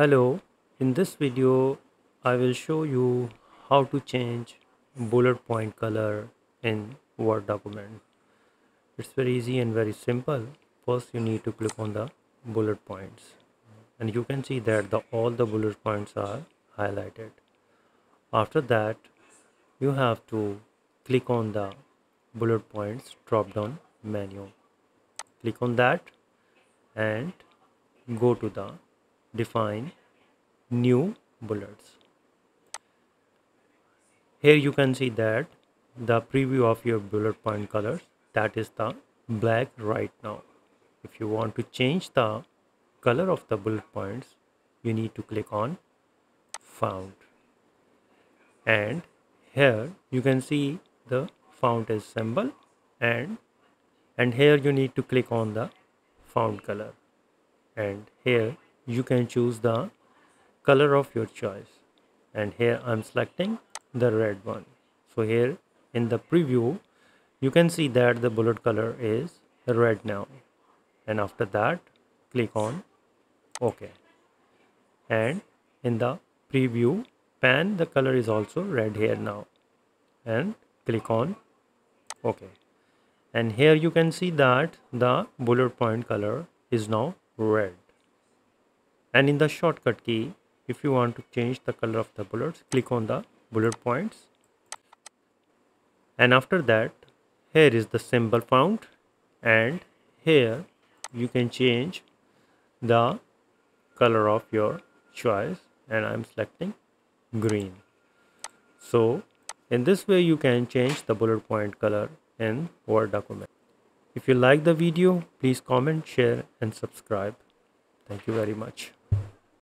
Hello, in this video I will show you how to change bullet point color in Word document. It's very easy and very simple. First you need to click on the bullet points and you can see that all the bullet points are highlighted. After that you have to click on the bullet points drop down menu. Click on that and go to the define new bullets. Here you can see that the preview of your bullet point colors, that is the black right now. If you want to change the color of the bullet points, you need to click on font, and here you can see the font is symbol, and here you need to click on the font color, and here you can choose the color of your choice, and here I'm selecting the red one. So here in the preview you can see that the bullet color is red now, and after that click on OK, and in the preview pan the color is also red here now, and click on OK, and here you can see that the bullet point color is now red. And in the shortcut key, if you want to change the color of the bullets, click on the bullet points, and after that here is the symbol font, and here you can change the color of your choice, and I'm selecting green. So in this way you can change the bullet point color in Word document. If you like the video, please comment, share and subscribe. Thank you very much.